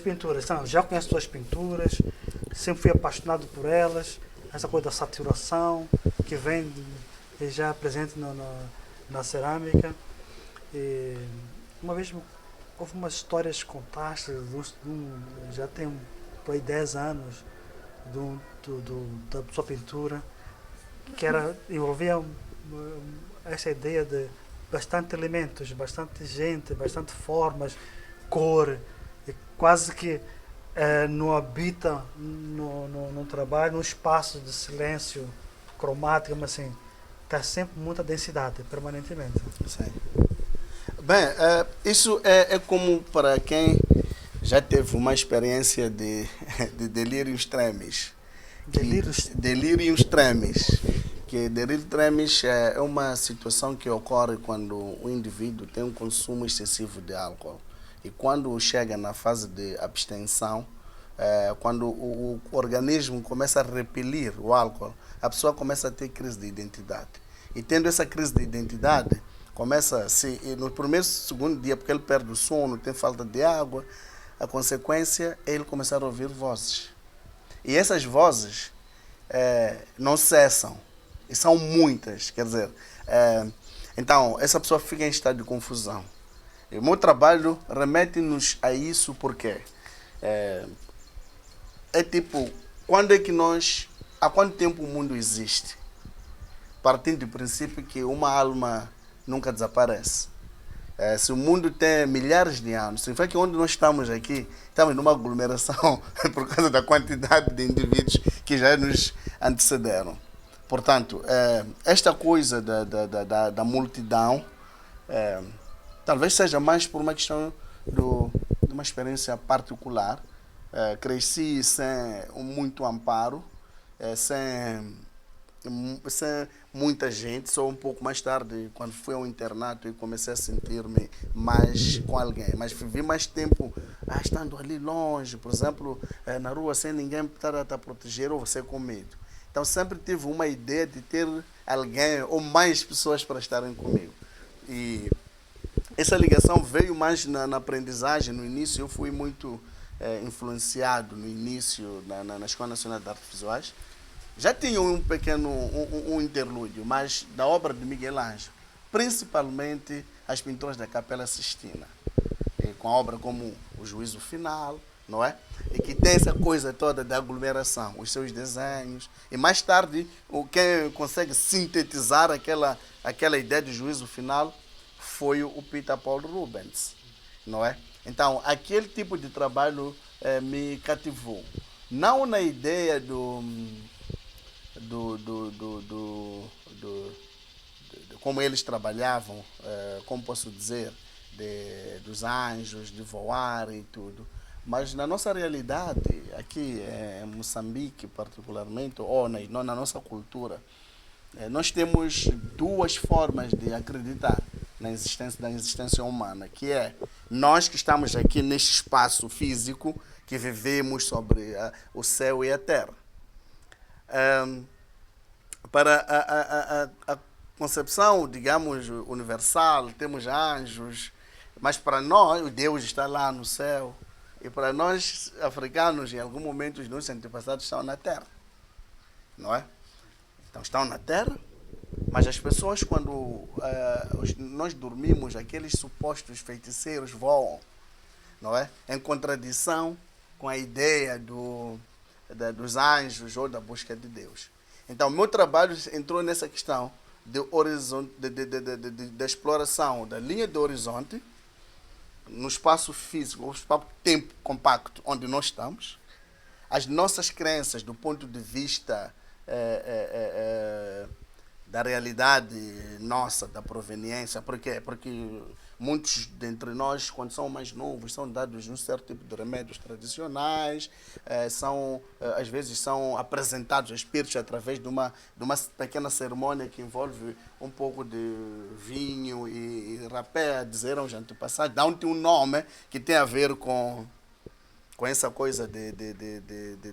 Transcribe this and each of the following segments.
pinturas, não, já conheço as tuas pinturas, sempre fui apaixonado por elas, essa coisa da saturação que vem já presente na cerâmica. E uma vez houve umas histórias que contaste, já tem por aí 10 anos, da sua pintura, que envolvia essa ideia de bastante elementos, bastante gente, bastante formas, cor, e quase que não habita no trabalho, num espaço de silêncio cromático, mas assim, está sempre muita densidade, permanentemente. Sim. Bem, isso é como para quem já teve uma experiência de delírios tremens. Delírios tremens. Que delírio tremens é uma situação que ocorre quando o indivíduo tem um consumo excessivo de álcool. E quando chega na fase de abstenção, quando o organismo começa a repelir o álcool, a pessoa começa a ter crise de identidade. E tendo essa crise de identidade, no primeiro, segundo dia, porque ele perde o sono, tem falta de água, a consequência é ele começar a ouvir vozes. E essas vozes não cessam. E são muitas, quer dizer. Então, essa pessoa fica em estado de confusão. E o meu trabalho remete-nos a isso porque tipo, há quanto tempo o mundo existe? Partindo do princípio que uma alma nunca desaparece. Se o mundo tem milhares de anos, significa que onde nós estamos aqui, estamos numa aglomeração por causa da quantidade de indivíduos que já nos antecederam. Portanto, esta coisa da multidão, talvez seja mais por uma questão de uma experiência particular. Cresci sem muito amparo, sem muita gente, só um pouco mais tarde, quando fui ao internato, e comecei a sentir-me mais com alguém. Mas vivi mais tempo estando ali longe, por exemplo, na rua, sem ninguém estar a proteger ou você com medo. Então sempre tive uma ideia de ter alguém ou mais pessoas para estarem comigo. E essa ligação veio mais na aprendizagem. No início eu fui muito influenciado, no início, na Escola Nacional de Artes Visuais. Já tinha um pequeno interlúdio, mas da obra de Miguel Ângelo, principalmente as pinturas da Capela Sistina, com a obra como O Juízo Final, não é? E que tem essa coisa toda da aglomeração, os seus desenhos. E mais tarde, quem consegue sintetizar aquela ideia de juízo final foi o Peter Paul Rubens, não é? Então, aquele tipo de trabalho me cativou. Não na ideia de como eles trabalhavam, como posso dizer, dos anjos, de voar e tudo. Mas na nossa realidade, aqui em Moçambique particularmente, ou na nossa cultura, nós temos duas formas de acreditar na existência humana, que é nós que estamos aqui neste espaço físico, que vivemos sobre o céu e a terra. Para a concepção, digamos, universal, temos anjos, mas para nós, o Deus está lá no céu. E para nós, africanos, em algum momento, os nossos antepassados estão na terra. Não é? Então, estão na terra, mas as pessoas, quando nós dormimos, aqueles supostos feiticeiros voam. Não é? Em contradição com a ideia dos anjos ou da busca de Deus. Então, o meu trabalho entrou nessa questão da exploração da linha do horizonte no espaço físico, o espaço-tempo compacto onde nós estamos, as nossas crenças do ponto de vista da realidade nossa, da proveniência. Por quê? Porque muitos dentre nós, quando são mais novos, são dados um certo tipo de remédios tradicionais, às vezes são apresentados a espíritos através de uma pequena cerimônia que envolve um pouco de vinho e rapé, a dizer aos antepassados, dão-te um nome que tem a ver com essa coisa de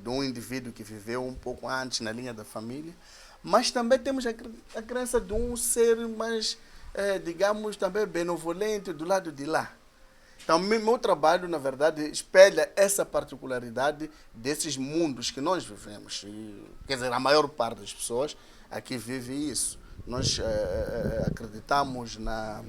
um indivíduo que viveu um pouco antes na linha da família. Mas também temos a crença de um ser mais, digamos, também benevolente do lado de lá. Então, meu trabalho, na verdade, espelha essa particularidade desses mundos que nós vivemos. E, quer dizer, a maior parte das pessoas aqui vive isso. Nós acreditamos na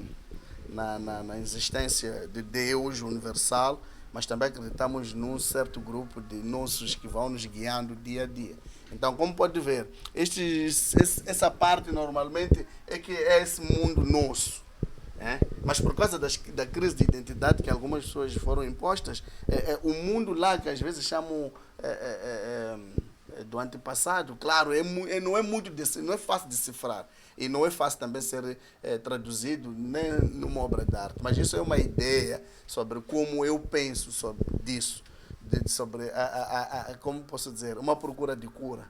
existência de Deus universal, mas também acreditamos num certo grupo de nossos que vão nos guiando dia a dia. Então, como pode ver, essa parte normalmente é que é esse mundo nosso. Mas por causa da crise de identidade que algumas pessoas foram impostas, o mundo lá que às vezes chamam do antepassado, claro, não é muito não é fácil de decifrar e não é fácil também ser traduzido nem numa obra de arte. Mas isso é uma ideia sobre como eu penso sobre disso, sobre como posso dizer, uma procura de cura,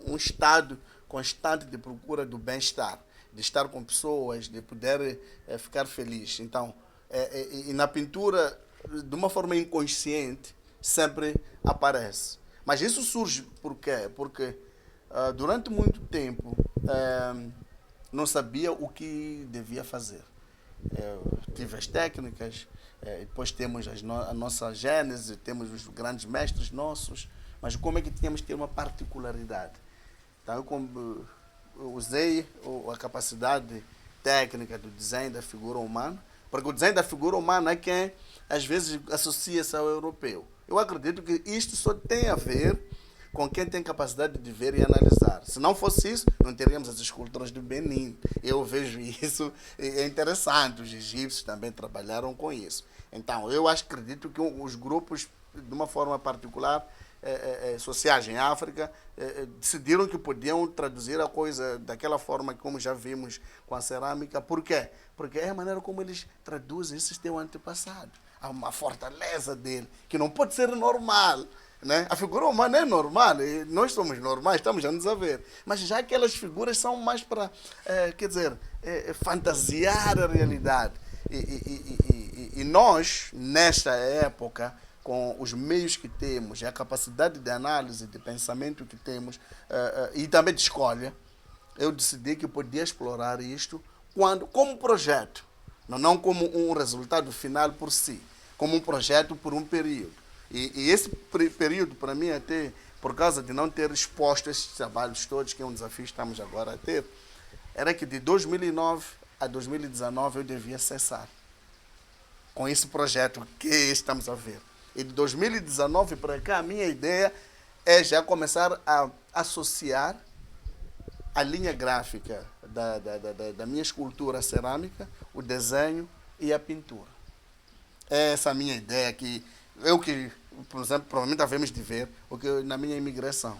um estado constante de procura do bem-estar, de estar com pessoas, de poder ficar feliz. Então, e na pintura, de uma forma inconsciente, sempre aparece. Mas isso surge por quê? Porque durante muito tempo não sabia o que devia fazer. Tive as técnicas, depois temos a nossa gênese, temos os grandes mestres nossos, mas como é que tínhamos que ter uma particularidade? Então, eu usei a capacidade técnica do desenho da figura humana, porque o desenho da figura humana é quem, às vezes, associa-se ao europeu. Eu acredito que isto só tem a ver com quem tem capacidade de ver e analisar. Se não fosse isso, não teríamos as esculturas do Benin. Eu vejo isso, é interessante. Os egípcios também trabalharam com isso. Então, eu acredito que os grupos, de uma forma particular, sociais em África, decidiram que podiam traduzir a coisa daquela forma como já vimos com a cerâmica. Por quê? Porque é a maneira como eles traduzem esse teu antepassado. Há uma fortaleza dele, que não pode ser normal. Né? A figura humana é normal, nós somos normais, estamos a nos a ver. Mas já aquelas figuras são mais para, fantasiar a realidade. E nós, nesta época, com os meios que temos, e a capacidade de análise, de pensamento que temos, e também de escolha, eu decidi que podia explorar isto como projeto, não como um resultado final por si, como um projeto por um período. E esse período, para mim, até por causa de não ter exposto esses trabalhos todos, que é um desafio que estamos agora a ter, era que de 2009 a 2019 eu devia cessar com esse projeto que estamos a ver. E de 2019 para cá, a minha ideia é já começar a associar a linha gráfica da minha escultura cerâmica, o desenho e a pintura. É essa a minha ideia que por exemplo, provavelmente havemos de ver na minha imigração.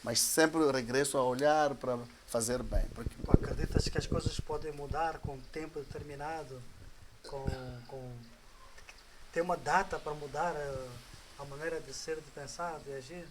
Mas sempre eu regresso a olhar para fazer bem. Porque... Tu acreditas que as coisas podem mudar com um tempo determinado? Tem uma data para mudar a maneira de ser, de pensar, de agir?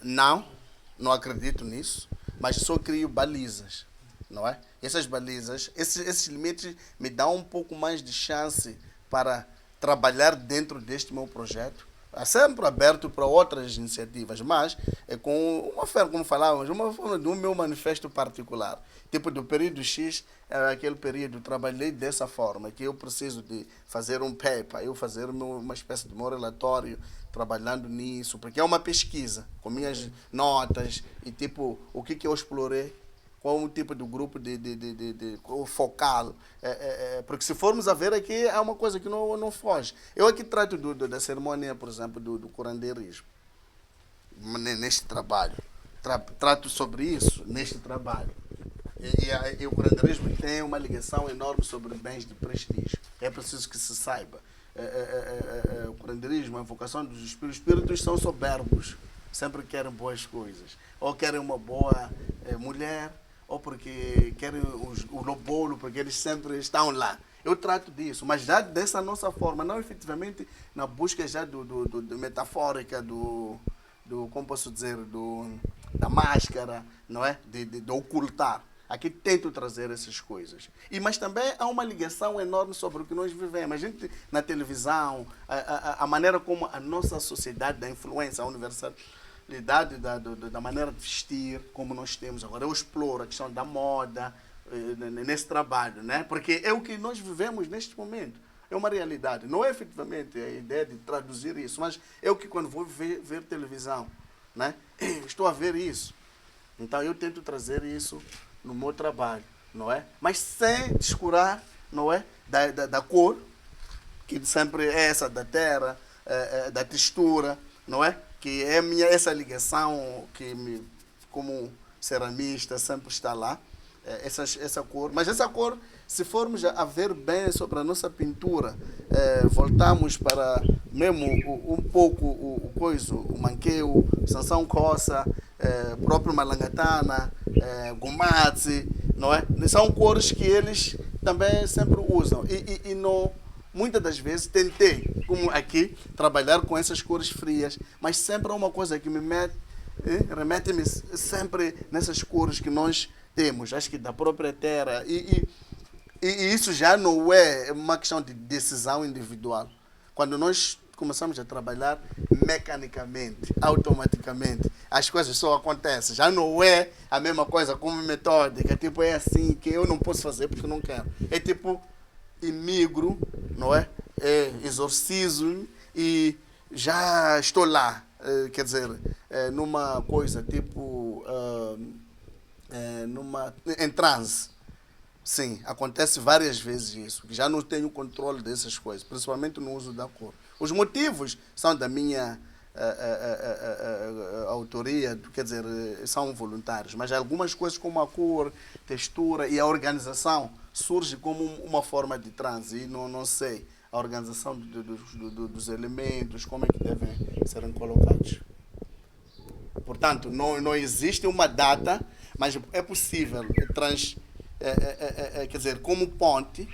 Não acredito nisso, mas só crio balizas, não é? Essas balizas, esses limites me dão um pouco mais de chance para trabalhar dentro deste meu projeto. É sempre aberto para outras iniciativas, mas com uma forma, como falávamos, uma forma do meu manifesto particular. Tipo, do período X, aquele período, trabalhei dessa forma, que eu preciso de fazer um paper, eu fazer uma espécie de meu relatório, trabalhando nisso, porque é uma pesquisa, com minhas notas, e tipo, o que eu explorei, qual o tipo de grupo de focal. Porque se formos a ver aqui, é uma coisa que não foge. Eu aqui trato da cerimônia, por exemplo, do curandeirismo, neste trabalho. Trato sobre isso neste trabalho. E o curandeirismo tem uma ligação enorme sobre bens de prestígio. É preciso que se saiba. O curandeirismo, a invocação dos espíritos. Os espíritos são soberbos. Sempre querem boas coisas. Ou querem uma boa mulher, ou porque querem o lobolo, porque eles sempre estão lá. Eu trato disso, mas já dessa nossa forma, não efetivamente na busca já do metafórica, como posso dizer, da máscara, não é? De ocultar. Aqui tento trazer essas coisas. Mas também há uma ligação enorme sobre o que nós vivemos. A gente, na televisão, a maneira como a nossa sociedade dá influência, a universalidade da maneira de vestir, como nós temos agora. Eu exploro a questão da moda, nesse trabalho, né? Porque é o que nós vivemos neste momento. É uma realidade. Não é efetivamente a ideia de traduzir isso, mas é o que quando vou ver televisão, né? Estou a ver isso. Então eu tento trazer isso no meu trabalho, não é? Mas sem descurar, não é? Da cor, que sempre é essa da terra, da textura, não é? Que é essa ligação que como ceramista sempre está lá, essa cor. Mas essa cor, se formos a ver bem sobre a nossa pintura, voltamos para mesmo um pouco o Manqueu, o Sansão Coça, próprio Malangatana, Gumatzi, não é? São cores que eles também sempre usam. E não, muitas das vezes tentei, como aqui, trabalhar com essas cores frias, mas sempre há uma coisa que remete-me sempre nessas cores que nós temos, acho que da própria terra. E isso já não é uma questão de decisão individual. Quando nós começamos a trabalhar mecanicamente, automaticamente, as coisas só acontecem. Já não é a mesma coisa como metódica, tipo, é assim que eu não posso fazer porque não quero. É tipo, imigro, não é? Exorcizo e já estou lá. Quer dizer, numa coisa tipo, em transe. Sim, acontece várias vezes isso, que já não tenho controle dessas coisas, principalmente no uso da cor. Os motivos são da minha autoria, quer dizer, são voluntários, mas algumas coisas como a cor, textura e a organização surge como uma forma de transe, e não sei a organização dos elementos, como é que devem serem colocados. Portanto, não existe uma data, mas é possível quer dizer, como ponte,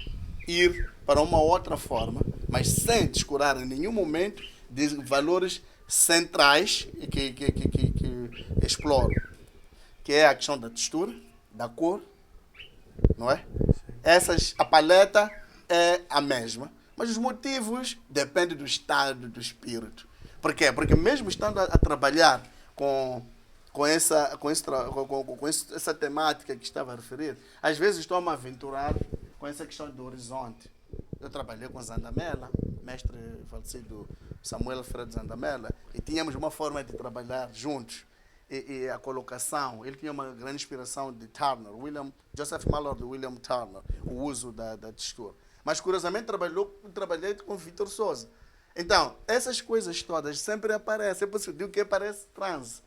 ir para uma outra forma, mas sem descurar em nenhum momento de valores centrais que exploro, que é a questão da textura, da cor, não é? A paleta é a mesma, mas os motivos dependem do estado do espírito. Por quê? Porque mesmo estando a trabalhar com essa temática que estava a referir, às vezes estou a me aventurar com essa questão do horizonte. Eu trabalhei com Zandamela, mestre falecido Samuel Alfredo Zandamela, e tínhamos uma forma de trabalhar juntos. E a colocação, ele tinha uma grande inspiração de Turner, Joseph Mallor de William Turner, o uso da textura. Mas, curiosamente, trabalhei com Vitor Souza. Então, essas coisas todas sempre aparecem. É possível que aparece transe.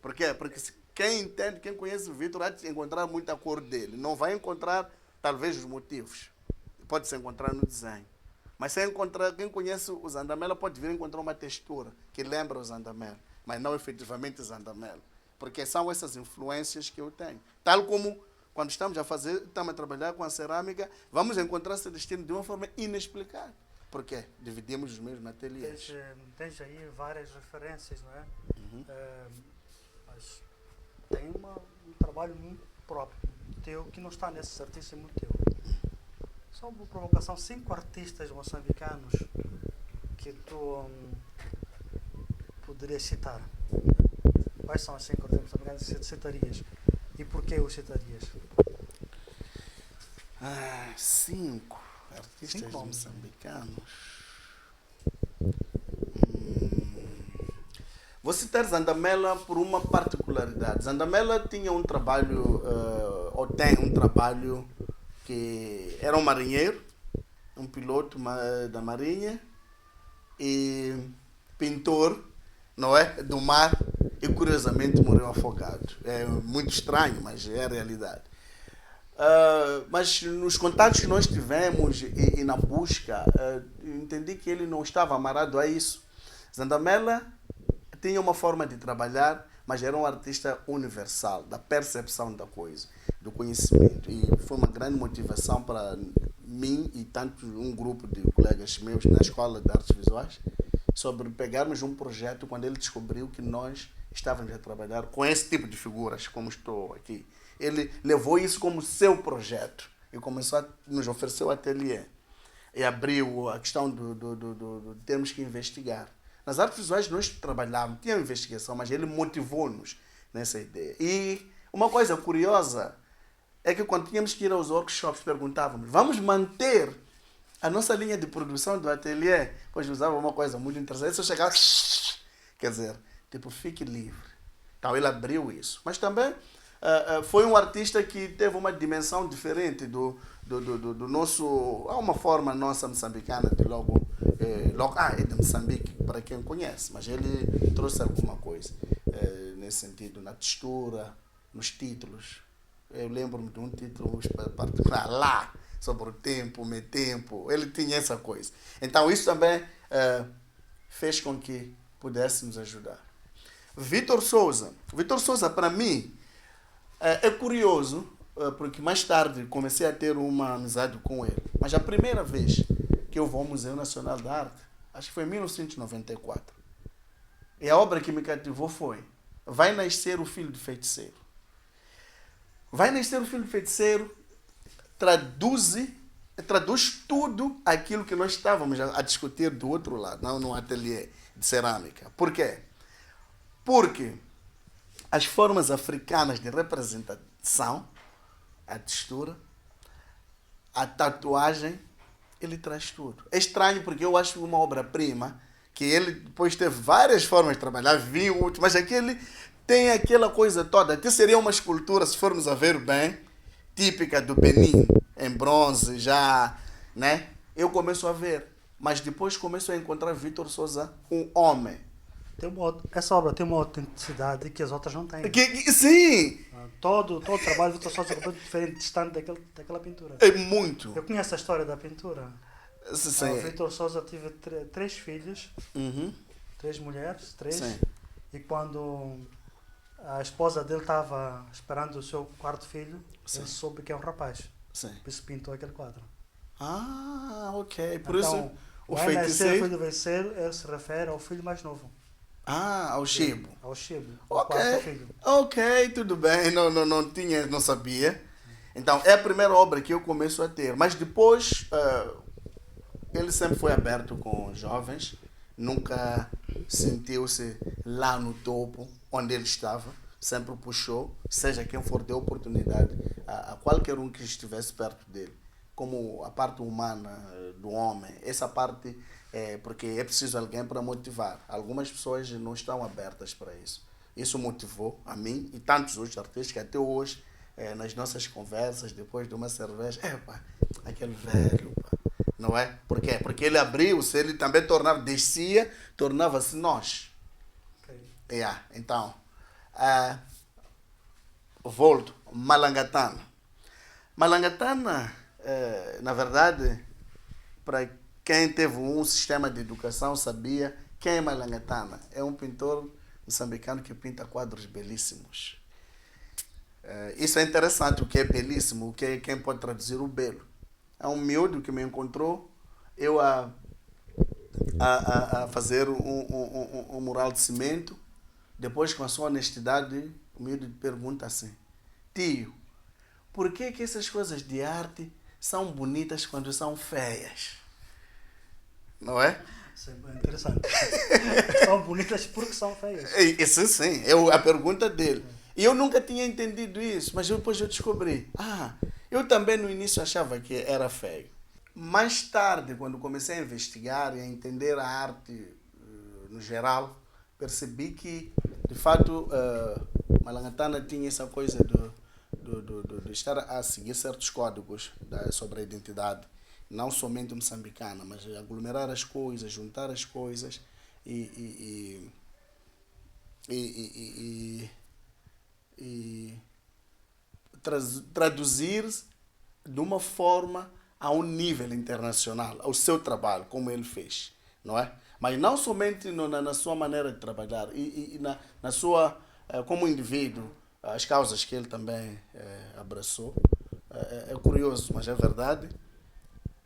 Por quê? Porque quem entende, quem conhece o Vitor, vai encontrar muita cor dele. Não vai encontrar, talvez, os motivos. Pode-se encontrar no desenho. Mas se encontrar, quem conhece o Zandamela pode vir encontrar uma textura que lembra o Zandamela, mas não efetivamente o Zandamela. Porque são essas influências que eu tenho. Tal como quando estamos a trabalhar com a cerâmica, vamos encontrar esse destino de uma forma inexplicável. Por quê? Dividimos os mesmos ateliês. Tens aí várias referências, não é? Uhum. Mas tem um trabalho muito próprio teu, que não está nesses artistas, é muito teu. Só uma provocação, 5 artistas moçambicanos que tu poderias citar. Quais são os 5 artistas moçambicanos que citarias? E porquê os citarias? 5 artistas 5 moçambicanos. Vou citar Zandamela por uma particularidade. Zandamela tinha um trabalho, ou tem um trabalho, que era um marinheiro, um piloto da marinha e pintor, não é, do mar, e curiosamente morreu afogado. É muito estranho, mas é a realidade. Mas nos contatos que nós tivemos e na busca, entendi que ele não estava amarrado a isso. Zandamela tinha uma forma de trabalhar, mas era um artista universal, da percepção da coisa, do conhecimento. E foi uma grande motivação para mim e tanto um grupo de colegas meus na Escola de Artes Visuais, sobre pegarmos um projeto quando ele descobriu que nós estávamos a trabalhar com esse tipo de figuras, como estou aqui. Ele levou isso como seu projeto e começou a nos oferecer o ateliê. E abriu a questão do termos que investigar. Nas artes visuais nós trabalhávamos, tinha investigação, mas ele motivou-nos nessa ideia. E uma coisa curiosa, é que quando tínhamos que ir aos workshops, perguntávamos, vamos manter a nossa linha de produção do ateliê? Pois usava uma coisa muito interessante. Se eu chegava, quer dizer, tipo, fique livre. Então ele abriu isso. Mas também foi um artista que teve uma dimensão diferente do nosso... Há uma forma nossa moçambicana de logo... é de Moçambique, para quem conhece, mas ele trouxe alguma coisa nesse sentido, na textura, nos títulos. Eu lembro-me de um título particular lá, sobre o tempo, meu tempo. Ele tinha essa coisa. Então isso também fez com que pudéssemos ajudar. Vitor Souza, para mim, é curioso, porque mais tarde comecei a ter uma amizade com ele. Mas a primeira vez que eu vou ao Museu Nacional de Arte, acho que foi em 1994. E a obra que me cativou foi Vai Nascer o Filho do Feiticeiro. Vai Nascer o Filho do Feiticeiro traduz tudo aquilo que nós estávamos a discutir do outro lado, não no ateliê de cerâmica. Por quê? Porque as formas africanas de representação, a textura, a tatuagem, ele traz tudo. É estranho porque eu acho uma obra-prima que ele depois teve várias formas de trabalhar, vinho, mas aquele tem aquela coisa toda. Até seria uma escultura, se formos a ver bem, típica do Benin, em bronze, já, né? Eu começo a ver, mas depois começo a encontrar Vitor Souza, um homem. Essa obra tem uma autenticidade que as outras não têm. Sim! Todo o trabalho de Vitor Souza é completamente diferente, distante daquela pintura. É muito. Eu conheço a história da pintura. Sim. O Vitor Souza teve três filhos, três mulheres, Sim. e quando a esposa dele estava esperando o seu quarto filho, Sim. ele soube que é um rapaz. Sim. Por isso pintou aquele quadro. Ah, ok. Por Então, isso o Vai Nascer o feiticeiro... Filho do Feiticeiro, ele se refere ao filho mais novo. Ah, ao Chibo. Ao Chibo, o Ok, quarto filho. ok, tudo bem, não sabia. Então, é a primeira obra que eu começo a ter. Mas depois, ele sempre foi aberto com jovens. Nunca sentiu-se lá no topo, onde ele estava. Sempre puxou, seja quem for, deu oportunidade a qualquer um que estivesse perto dele. Como a parte humana do homem, essa parte... porque é preciso alguém para motivar. Algumas pessoas não estão abertas para isso. Isso motivou a mim e tantos outros artistas que até hoje, nas nossas conversas, depois de uma cerveja, aquele velho, não é? Por quê? Porque ele abriu-se, ele também descia, tornava-se nós. Okay. Então, volto, Malangatana. Malangatana, na verdade, para quem teve um sistema de educação sabia quem é Malangatana. É um pintor moçambicano que pinta quadros belíssimos. Isso é interessante, o que é belíssimo, o que é, quem pode traduzir o belo. É um miúdo que me encontrou, eu a fazer um mural de cimento. Depois, com a sua honestidade, o miúdo pergunta assim: tio, por que essas coisas de arte são bonitas quando são feias? Não é? Isso é bem interessante. São bonitas porque são feias. Isso sim, a pergunta dele. E eu nunca tinha entendido isso, mas depois eu descobri. Eu também no início achava que era feio. Mais tarde, quando comecei a investigar e a entender a arte no geral, percebi que, de fato, Malangatana tinha essa coisa de estar a seguir certos códigos sobre a identidade, não somente moçambicana, mas aglomerar as coisas, juntar as coisas e traduzir de uma forma a um nível internacional, ao seu trabalho, como ele fez, não é? Mas não somente na sua maneira de trabalhar e na sua, como indivíduo, as causas que ele também abraçou. É curioso, mas é verdade.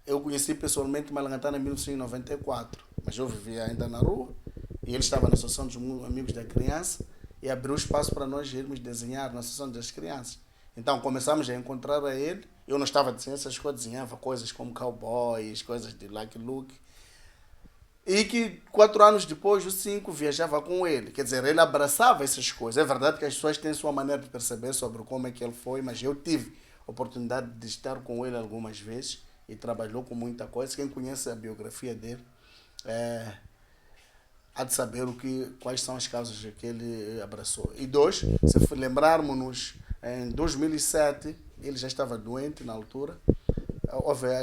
Eu conheci pessoalmente Malangatana em 1994, mas eu vivia ainda na rua e ele estava na Associação dos Amigos da Criança e abriu espaço para nós irmos desenhar na Associação das Crianças. Então começamos a encontrar a ele. Eu não estava desenhando essas coisas, desenhava coisas como cowboys, coisas de Lucky Luke. E que 4 anos depois, o 5, viajava com ele. Quer dizer, ele abraçava essas coisas. É verdade que as pessoas têm sua maneira de perceber sobre como é que ele foi, mas eu tive oportunidade de estar com ele algumas vezes e trabalhou com muita coisa. Quem conhece a biografia dele há de saber quais são as causas que ele abraçou. E dois, se lembrarmos-nos, em 2007, ele já estava doente na altura.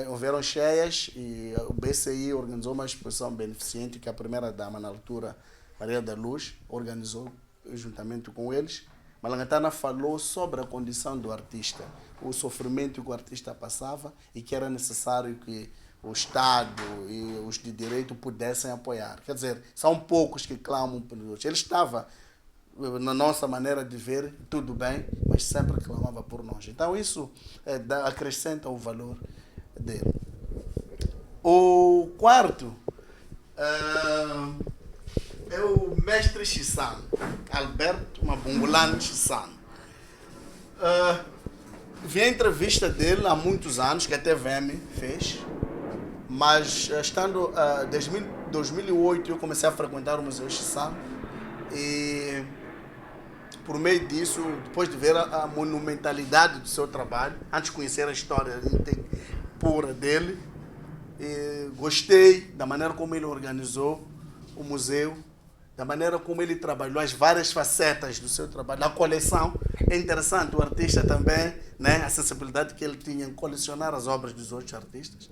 Houveram cheias e o BCI organizou uma exposição beneficente que a primeira-dama, na altura, Maria da Luz, organizou juntamente com eles. Malangantana falou sobre a condição do artista, o sofrimento que o artista passava e que era necessário que o Estado e os de direito pudessem apoiar. Quer dizer, são poucos que clamam pelos outros. Ele estava, na nossa maneira de ver, tudo bem, mas sempre clamava por nós. Então isso acrescenta o valor dele. O quarto é o mestre Chisano, Alberto Mabungulano Chisano. Vi a entrevista dele há muitos anos, que a TVM fez, mas estando em 2008 eu comecei a frequentar o Museu Chisano e por meio disso, depois de ver a monumentalidade do seu trabalho, antes de conhecer a história pura dele, gostei da maneira como ele organizou o museu, da maneira como ele trabalhou as várias facetas do seu trabalho, a coleção. É interessante, o artista também, né, a sensibilidade que ele tinha em colecionar as obras dos outros artistas.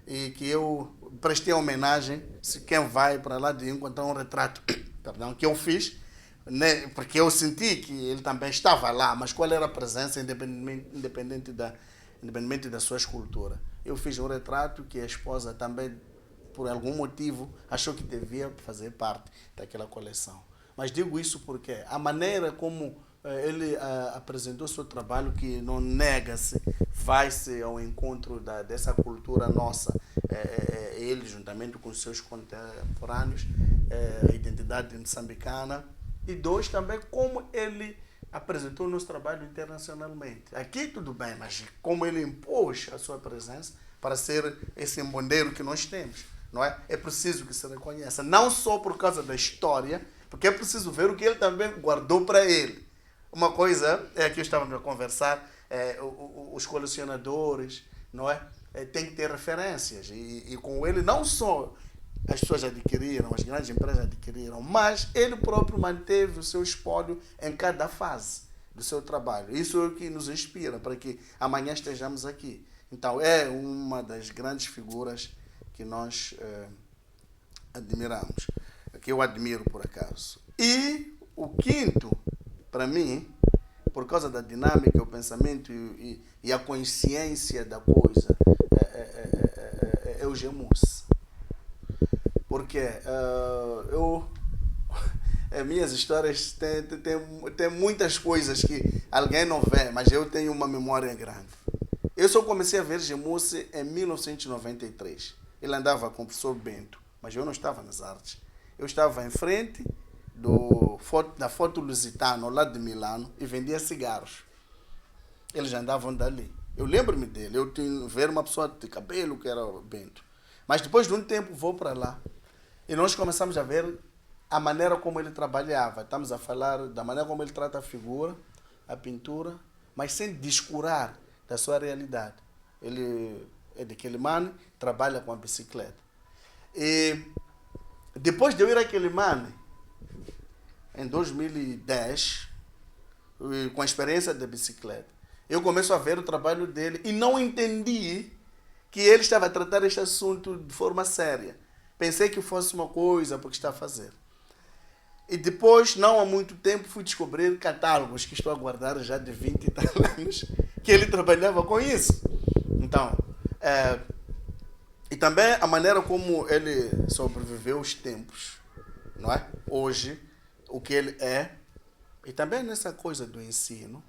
E que eu prestei homenagem, se quem vai para lá de encontrar um retrato, perdão, que eu fiz, né, porque eu senti que ele também estava lá, mas qual era a presença independente da sua escultura. Eu fiz um retrato que a esposa também, por algum motivo, achou que devia fazer parte daquela coleção. Mas digo isso porque a maneira como ele apresentou o seu trabalho, que não nega-se, vai-se ao encontro dessa cultura nossa, ele juntamente com os seus contemporâneos, a identidade moçambicana, e dois, também como ele apresentou o nosso trabalho internacionalmente. Aqui tudo bem, mas como ele impôs a sua presença para ser esse embandeiro que nós temos. Não é? É preciso que se reconheça, não só por causa da história, porque é preciso ver o que ele também guardou para ele. Uma coisa é que estávamos a conversar, os colecionadores, não é? Tem que ter referências e com ele não só as pessoas adquiriram, as grandes empresas adquiriram, mas ele próprio manteve o seu espólio em cada fase do seu trabalho. Isso é o que nos inspira para que amanhã estejamos aqui. Então é uma das grandes figuras que nós admiramos, que eu admiro por acaso. E o quinto, para mim, por causa da dinâmica, o pensamento e a consciência da coisa, é o Gemus. Porque minhas histórias têm muitas coisas que alguém não vê, mas eu tenho uma memória grande. Eu só comecei a ver Gemus em 1993. Ele andava com o professor Bento, mas eu não estava nas artes. Eu estava em frente da Foto Lusitano, lá de Milano, e vendia cigarros. Eles andavam dali. Eu lembro-me dele. Eu tinha ver uma pessoa de cabelo que era o Bento. Mas depois de um tempo vou para lá e nós começamos a ver a maneira como ele trabalhava. Estamos a falar da maneira como ele trata a figura, a pintura, mas sem descurar da sua realidade. Ele é de Quelimane, trabalha com a bicicleta. E depois de eu ir a Quelimane, em 2010, com a experiência da bicicleta, eu começo a ver o trabalho dele e não entendi que ele estava a tratar este assunto de forma séria. Pensei que fosse uma coisa porque está a fazer. E depois, não há muito tempo, fui descobrir catálogos que estou a guardar já de 20 e tal anos, que ele trabalhava com isso. Então, e também a maneira como ele sobreviveu os tempos, não é? Hoje, o que ele é, e também nessa coisa do ensino,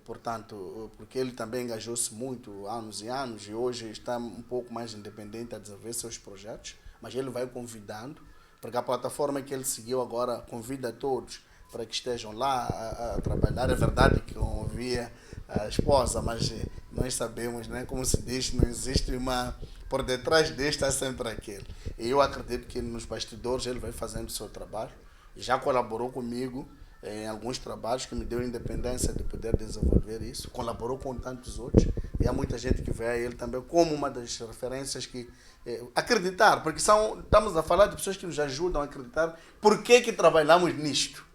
portanto, porque ele também engajou-se muito anos e anos e hoje está um pouco mais independente a desenvolver seus projetos, mas ele vai convidando, porque a plataforma que ele seguiu agora convida todos para que estejam lá a trabalhar. É verdade que eu ouvia a esposa, mas nós sabemos, né, como se diz, não existe uma... Por detrás deste há sempre aquele. E eu acredito que nos bastidores ele vai fazendo o seu trabalho. Já colaborou comigo em alguns trabalhos que me deu independência de poder desenvolver isso, colaborou com tantos outros, e há muita gente que vê a ele também como uma das referências que acreditar, porque estamos a falar de pessoas que nos ajudam a acreditar por que trabalhamos nisto,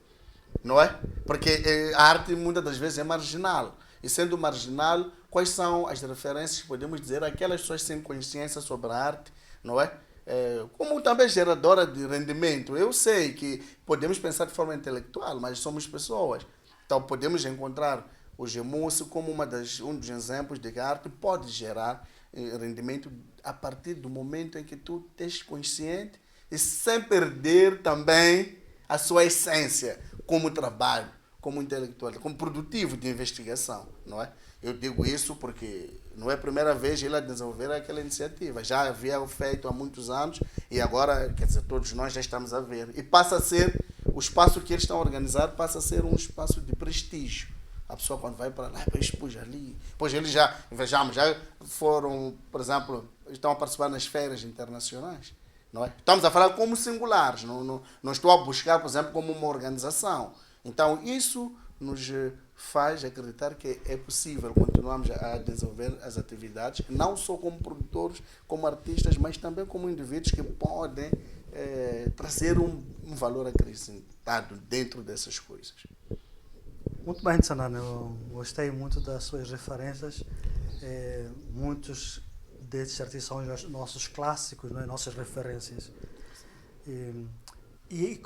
não é? Porque a arte muitas das vezes é marginal, e sendo marginal, quais são as referências que podemos dizer aquelas pessoas sem consciência sobre a arte, não é? Como também geradora de rendimento. Eu sei que podemos pensar de forma intelectual, mas somos pessoas. Então podemos encontrar o Gemusse como um dos exemplos de que a arte pode gerar rendimento a partir do momento em que tu estás consciente e sem perder também a sua essência como trabalho, como intelectual, como produtivo de investigação, não é? Eu digo isso porque não é a primeira vez ele a desenvolver aquela iniciativa. Já havia feito há muitos anos e agora, quer dizer, todos nós já estamos a ver. E passa a ser, o espaço que eles estão a organizar passa a ser um espaço de prestígio. A pessoa quando vai para lá, pois ali. Pois eles já, vejamos, já foram, por exemplo, estão a participar nas feiras internacionais. Não é? Estamos a falar como singulares, não estou a buscar, por exemplo, como uma organização. Então, isso nos faz acreditar que é possível continuarmos a desenvolver as atividades, não só como produtores, como artistas, mas também como indivíduos que podem trazer um valor acrescentado dentro dessas coisas. Muito bem, Sanana, eu gostei muito das suas referências. Muitos desses artistas são os nossos clássicos, né? Nossas referências. E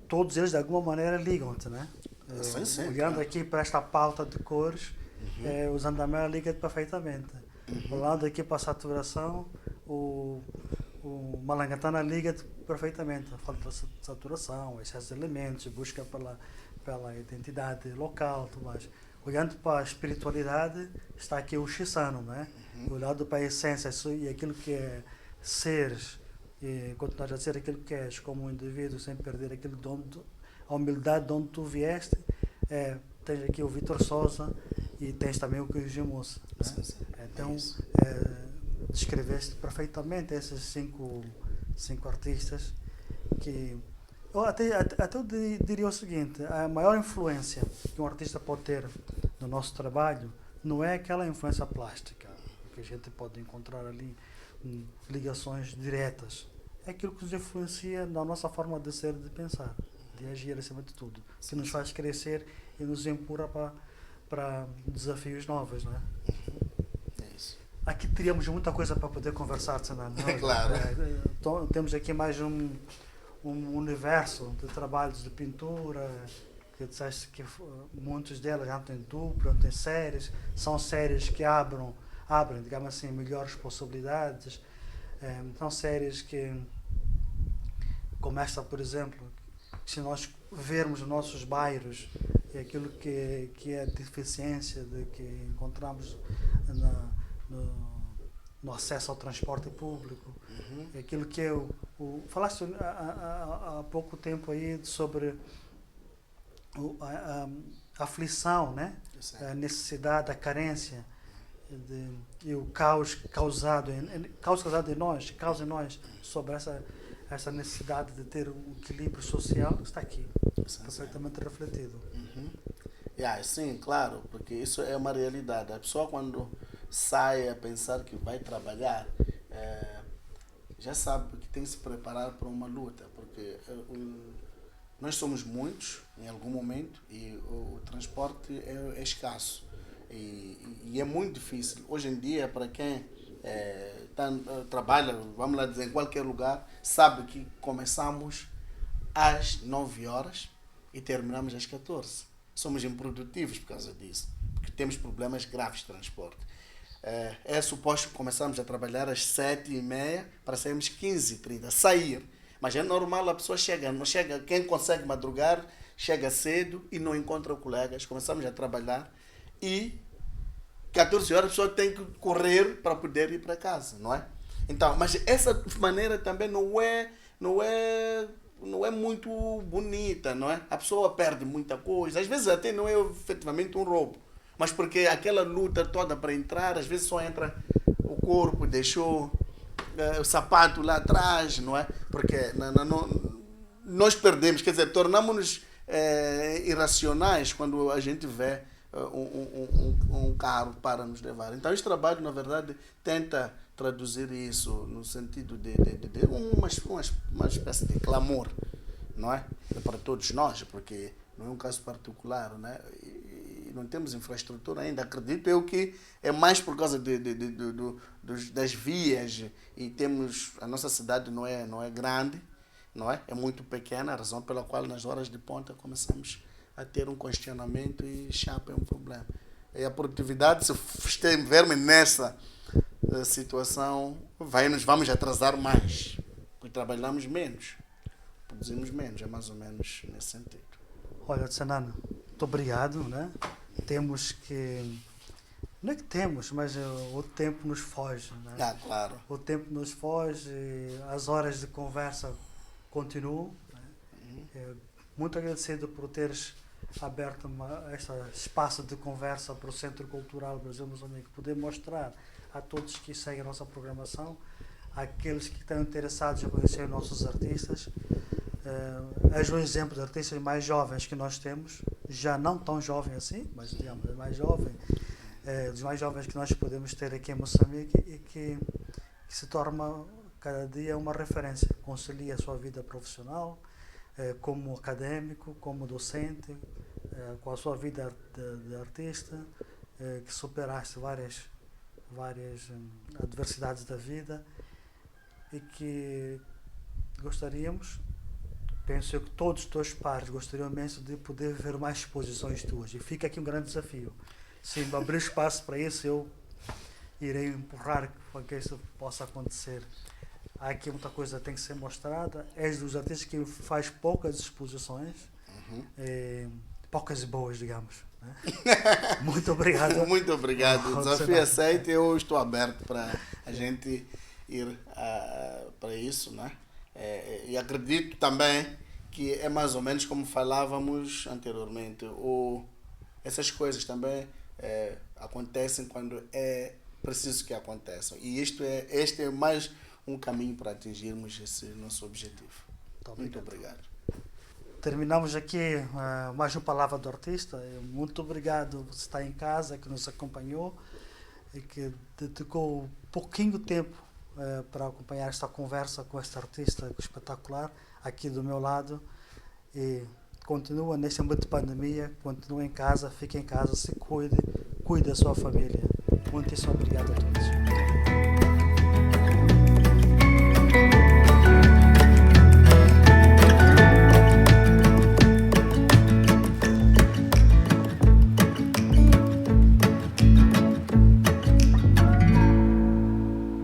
todos eles, de alguma maneira, ligam-te, né? Sim, olhando claro. aqui para esta pauta de cores, o Zandamela liga-te perfeitamente. Olhando aqui para a saturação, o Malangatana liga-te perfeitamente. A falta de saturação, excesso de elementos, busca pela identidade local, tudo mais. Olhando para a espiritualidade, está aqui o Chissano, né? Olhando para a essência e aquilo que é seres, e continuar a ser aquilo que és como um indivíduo, sem perder aquilo a humildade de onde tu vieste. Tens aqui o Vitor Sousa e tens também o Gemusse, né? Então, descreveste perfeitamente esses cinco artistas que... Eu até eu diria o seguinte: a maior influência que um artista pode ter no nosso trabalho não é aquela influência plástica, que a gente pode encontrar ali ligações diretas. É aquilo que nos influencia na nossa forma de ser, de pensar, de agir acima de tudo, que nos faz crescer e nos empurra para desafios novos, não é? É isso. Aqui teríamos muita coisa para poder conversar, Sanana. Claro. Temos aqui mais um universo de trabalhos de pintura, que disseste que muitos delas já têm dupla, têm séries, são séries que abrem, digamos assim, melhores possibilidades. São séries que começa, por exemplo, se nós vermos os nossos bairros e aquilo que é a deficiência de que encontramos no acesso ao transporte público, aquilo que é falaste há pouco tempo aí sobre a aflição, né? A necessidade, a carência e o caos causado em nós, causa em nós sobre essa necessidade de ter um equilíbrio social, está aqui, perfeitamente refletido. Sim, claro, porque isso é uma realidade. A pessoa quando sai a pensar que vai trabalhar, já sabe que tem que se preparar para uma luta, porque nós somos muitos em algum momento e o transporte é escasso e é muito difícil. Hoje em dia, para quem trabalha, vamos lá dizer, em qualquer lugar, sabe que começamos às 9 horas e terminamos às 14. Somos improdutivos por causa disso, porque temos problemas graves de transporte. É suposto que começamos a trabalhar às 7h30 para sairmos 15h30, sair. Mas é normal, a pessoa não chega, quem consegue madrugar, chega cedo e não encontra colegas. Começamos a trabalhar e 14 horas a pessoa tem que correr para poder ir para casa, não é? Então, mas essa maneira também não é muito bonita, não é? A pessoa perde muita coisa. Às vezes até não é efetivamente um roubo, mas porque aquela luta toda para entrar, às vezes só entra o corpo, deixou o sapato lá atrás, não é? Porque nós perdemos, quer dizer, tornamos-nos irracionais quando a gente vê um carro para nos levar. Então, este trabalho, na verdade, tenta traduzir isso no sentido de uma espécie de clamor, não é? Para todos nós, porque não é um caso particular, né? E não temos infraestrutura ainda. Acredito eu que é mais por causa das vias, e temos, a nossa cidade não é grande, não é? É muito pequena, a razão pela qual nas horas de ponta começamos a ter um questionamento, e chapa é um problema. E a produtividade, se estivermos nessa situação, vamos atrasar mais, porque trabalhamos menos, produzimos menos, é mais ou menos nesse sentido. Olha, Tsanana, muito obrigado, né? Temos que... Não é que temos, mas o tempo nos foge, né? Ah, claro. O tempo nos foge, e as horas de conversa continuam, né? Muito agradecido por teres aberto este espaço de conversa para o Centro Cultural Brasil Moçambique, poder mostrar a todos que seguem a nossa programação, àqueles que estão interessados em conhecer nossos artistas. És um exemplo de artistas mais jovens que nós temos, já não tão jovem assim, mas digamos, mais jovem, dos mais jovens que nós podemos ter aqui em Moçambique, e que se torna cada dia uma referência, concilia a sua vida profissional, como académico, como docente, com a sua vida de artista, que superaste várias adversidades da vida, e que gostaríamos, penso eu que todos os teus pares gostariam imenso de poder ver mais exposições tuas, e fica aqui um grande desafio. Se me abrir espaço para isso, eu irei empurrar para que isso possa acontecer. Há aqui muita coisa que tem que ser mostrada. És dos artistas que faz poucas exposições, poucas e boas, digamos, né? Muito obrigado. Muito obrigado. O desafio aceito, eu estou aberto para a gente ir para isso, né? E acredito também que é mais ou menos como falávamos anteriormente. Essas coisas também acontecem quando é preciso que aconteçam. E este é mais um caminho para atingirmos esse nosso objetivo. Muito obrigado. Terminamos aqui mais uma palavra do artista. Muito obrigado por estar em casa, que nos acompanhou e que dedicou pouquinho tempo para acompanhar esta conversa com este artista espetacular aqui do meu lado. E continua neste momento de pandemia, continua em casa, fique em casa, se cuide da sua família. Muitíssimo obrigado a todos.